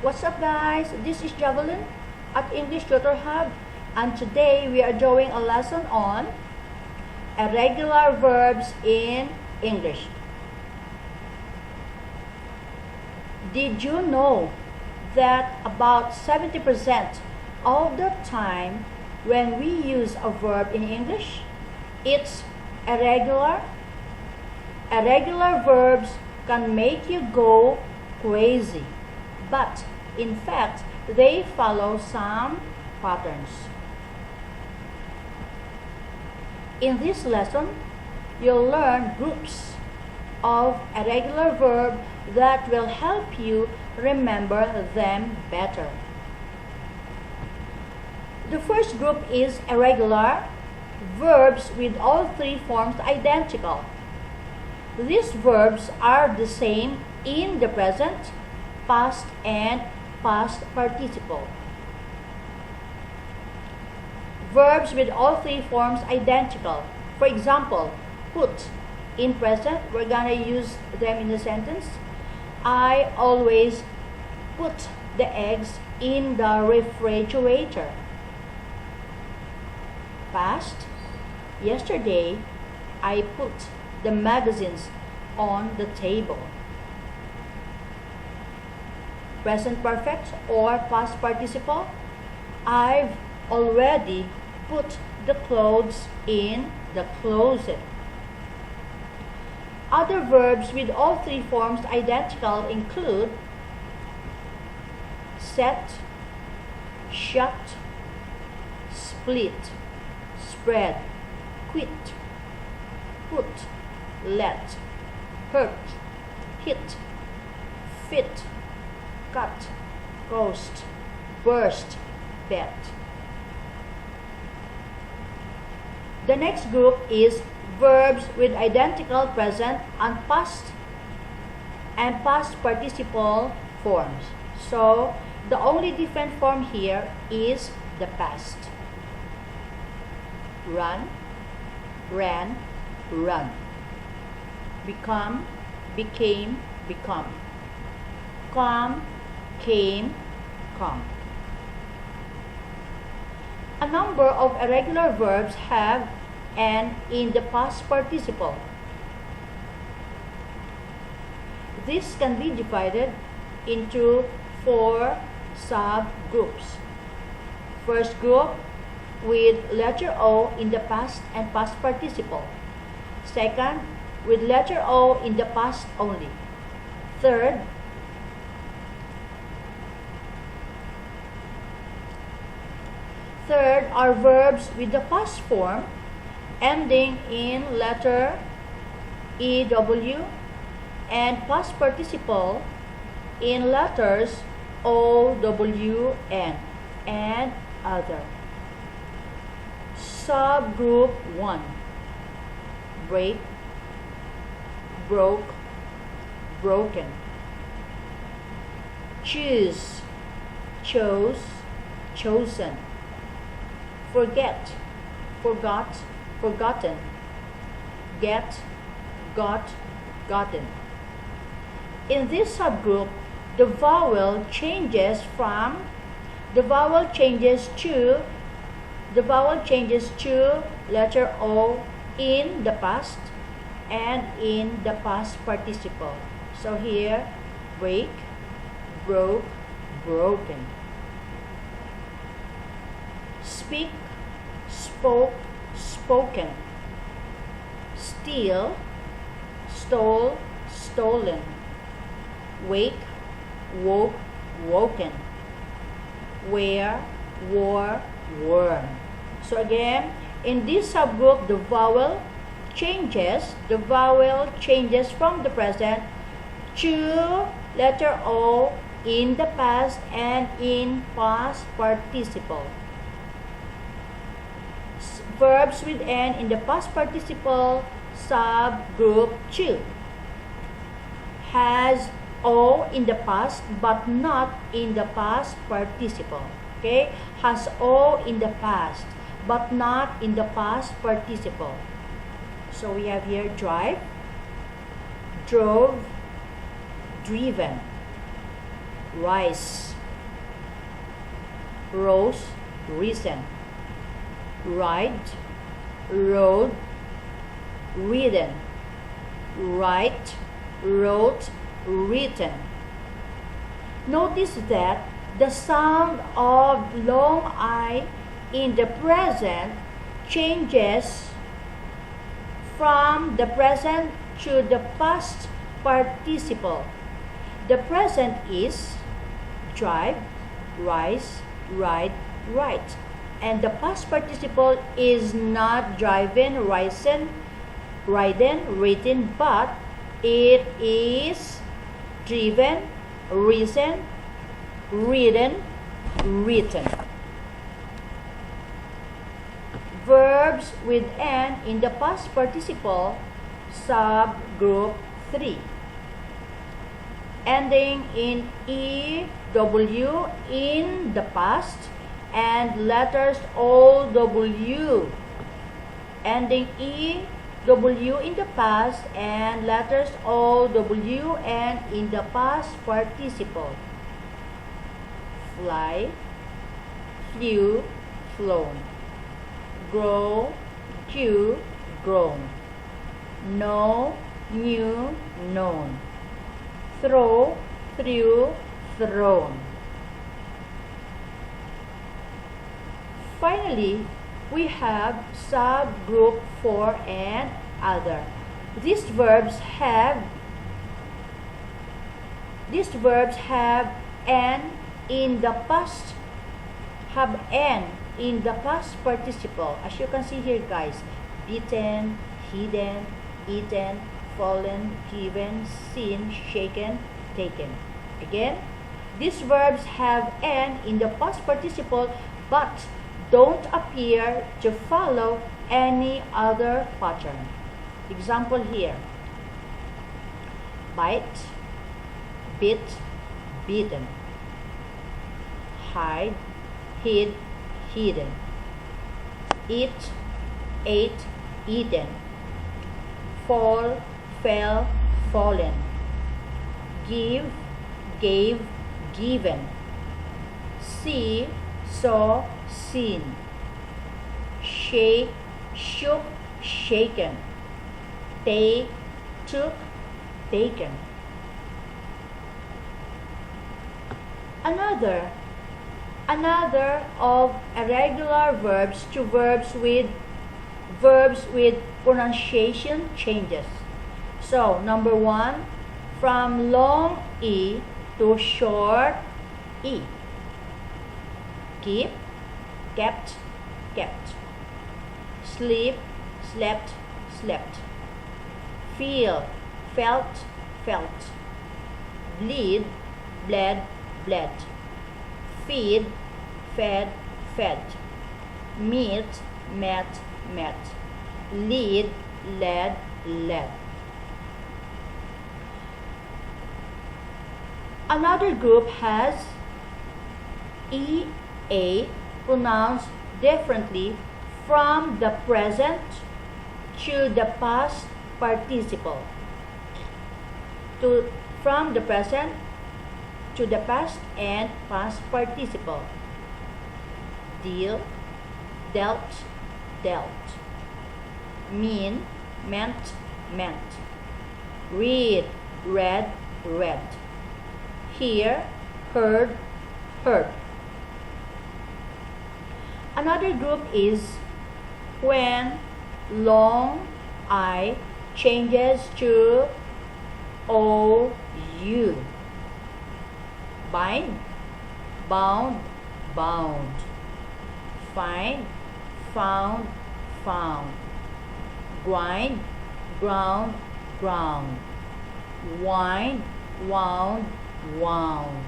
What's up guys? This is Javelin at English Tutor Hub, and today we are doing a lesson on irregular verbs in English. Did you know that about 70% of the time when we use a verb in English, it's irregular? Irregular verbs can make you go crazy, but in fact, they follow some patterns. In this lesson, you'll learn groups of irregular verbs that will help you remember them better. The first group is irregular verbs with all three forms identical. These verbs are the same in the present, past, and past participle. Verbs with all three forms identical. For example, put. In present, we're gonna use them in the sentence. I always put the eggs in the refrigerator. Past, yesterday, I put the magazines on the table. Present perfect or past participle, I've already put the clothes in the closet. Other verbs with all three forms identical include set, shut, split, spread, quit, put, let, hurt, hit, fit, cut, ghost, burst, bet. The next group is verbs with identical present and past participle forms. So the only different form here is the past. Run, ran, run. Become, became, become. Come, came, come. A number of irregular verbs have an in the past participle. This can be divided into 4 subgroups. First group with letter O in the past and past participle. Second, with letter O in the past only. Third are verbs with the past form ending in letter EW and past participle in letters OWN and other. Subgroup 1. Break, broke, broken. Choose, chose, chosen. Forget, forgot, forgotten. Get, got, gotten. In this subgroup, the vowel changes to letter O in the past and in the past participle. So here, break, broke, broken. Speak, spoke, spoken. Steal, stole, stolen. Wake, woke, woken. Wear, wore, worn. So again, in this subgroup, the vowel changes from the present to letter O in the past and in past participle. Verbs with N in the past participle, subgroup 2, has O in the past but not in the past participle. Okay, has O in the past but not in the past participle. So we have here drive, drove, driven. rise, rose, risen, ride, rode, ridden, write, wrote, written. Notice that the sound of long I in the present changes from the present to the past participle. The present is drive, rise, ride, write. And the past participle is not driven, risen, ridden, written, but it is driven, risen, ridden, written. Verbs with N in the past participle, subgroup 3. Ending in EW in the past and letters OW. Ending EW in the past and letters OW and in the past participle. Fly, flew, flown. Grow, grew, grown. Know, knew, known. Throw, threw, thrown. Finally, we have subgroup 4 and other. These verbs have N in the past, have N in the past participle. As you can see here, guys, beaten, hidden, eaten, fallen, given, seen, shaken, taken. Again, these verbs have N in the past participle but don't appear to follow any other pattern. Example here: bite, bit, beaten. Hide, hid, hidden. Eat, ate, eaten. Fall, fell, fallen. Give, gave, given. See, saw, seen. Shake, shook, shaken. Take, took, taken. Another of irregular verbs to verbs with pronunciation changes. So, number 1, from long E to short E. Keep, kept, kept. Sleep, slept, slept. Feel, felt, felt. Bleed, bled, bled. Feed, fed, fed. Meet, met, met. Lead, led, led. Another group has EA pronounced differently from the present to the past participle. From the present to the past and past participle. Deal, dealt, dealt. Mean, meant, meant. Read, read, read. Hear, heard, heard. Another group is when long I changes to OU. Bind, bound, bound. Find, found, found. Grind, ground, ground. Wind, wound, wound.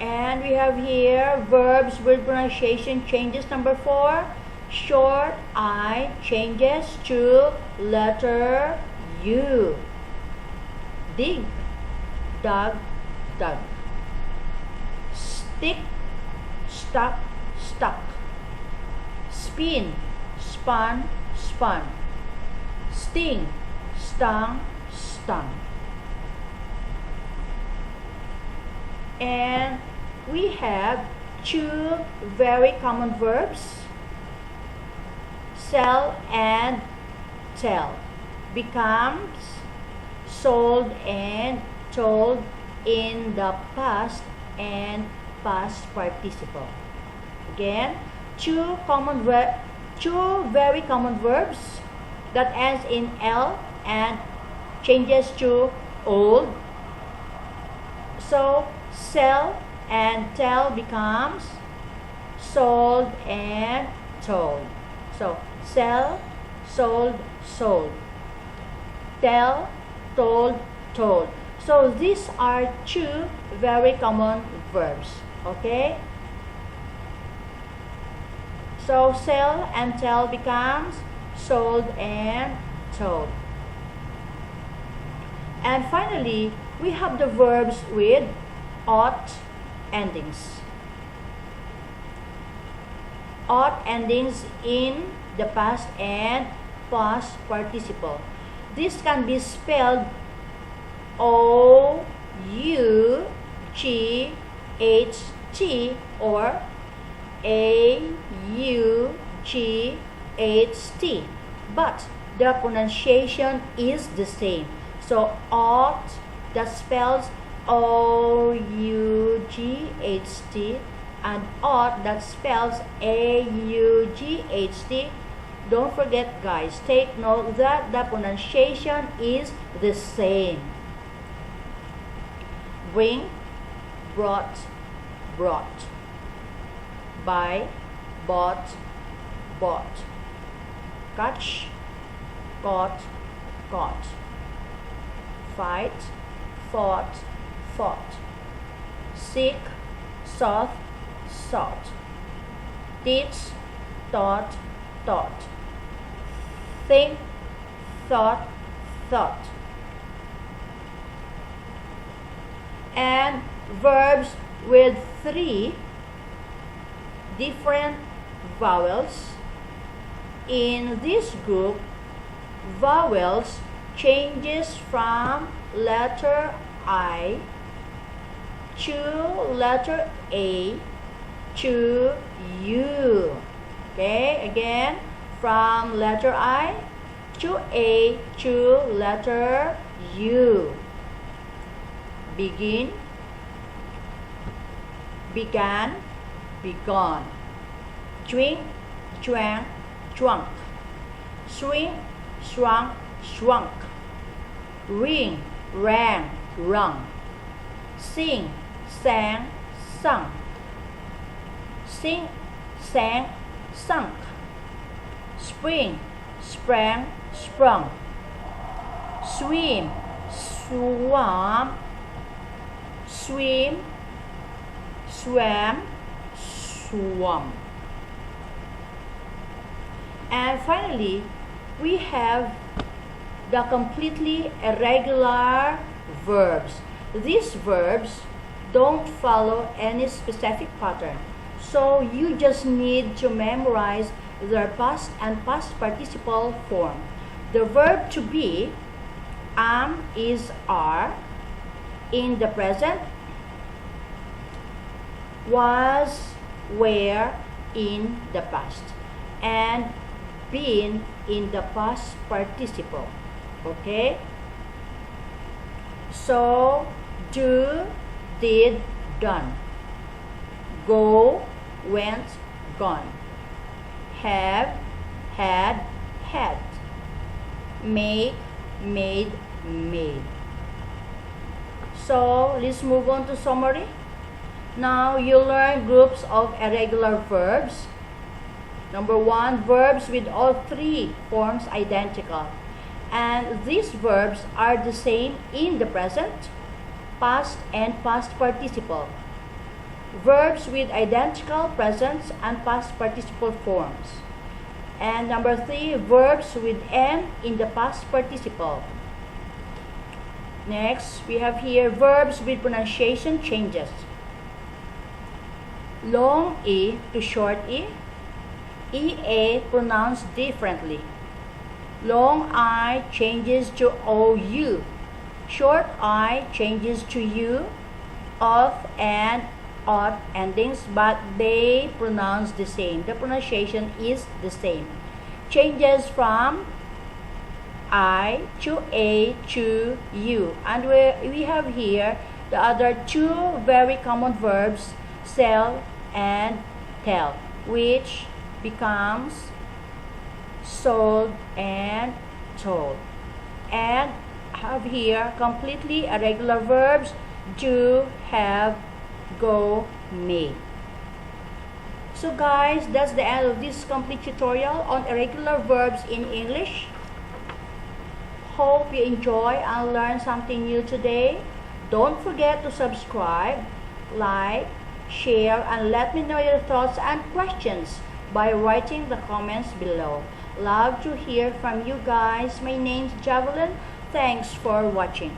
And we have here verbs with pronunciation changes. Number 4, short I changes to letter U. Dig, dug, dug. Stick, stuck, stuck. Spin, spun, spun. Sting, stung, stung. And we have two very common verbs, sell and tell, becomes sold and told in the past and past participle. Again, two very common verbs that ends in L and changes to old. So sell and tell becomes sold and told. So sell, sold, sold. Tell, told, told. So these are two very common verbs. Okay? So sell and tell becomes sold and told. And finally, we have the verbs with ought endings. Ought endings in the past and past participle. This can be spelled O-U-G-H-T or A-U-G-H-T, but the pronunciation is the same. So ought, that spells O-U-G-H-T, and ought, that spells A-U-G-H-T. Don't forget, guys, take note that the pronunciation is the same. Bring, brought, brought. Buy, bought, bought. Catch, caught, caught. Fight, fought, fought. Seek, sought, sought. Teach, taught, taught. Think, thought, thought. And verbs with three different vowels. In this group, vowels changes from letter I to letter A to U. Okay, again, from letter I to A to letter U. Begin, began, begun. Drink, drank, drunk. Swing, shrunk, shrunk. Ring, rang, rung. Sing, sang, sung. Sing, sang, sunk. Spring, sprang, sprung. Swim, swam. Swim, swam, swum. And finally, we have the completely irregular verbs. These verbs don't follow any specific pattern, so you just need to memorize their past and past participle form. The verb to be, am, is, are. In the present, was, were in the past, and been in the past participle. Okay? So, do, did, done. Go, went, gone. Have, had, had. Make, made, made. So, let's move on to summary. Now, you learn groups of irregular verbs. Number one, verbs with all three forms identical. And these verbs are the same in the present, past, and past participle. Verbs with identical present and past participle forms. And number three, verbs with N in the past participle. Next, we have here verbs with pronunciation changes. Long E to short E, EA pronounced differently. Long I changes to OU. Short I changes to U. oth and oth endings, but they pronounce the same. The pronunciation is the same. Changes from I to A to U. And we have here the other two very common verbs, sell and tell, which becomes sold and told. And have here completely irregular verbs, do, have, go, may. So guys, that's the end of this complete tutorial on irregular verbs in English. Hope you enjoy and learn something new today. Don't forget to subscribe, like, share, and let me know your thoughts and questions by writing the comments below. Love to hear from you guys. My name's Javelin. Thanks for watching.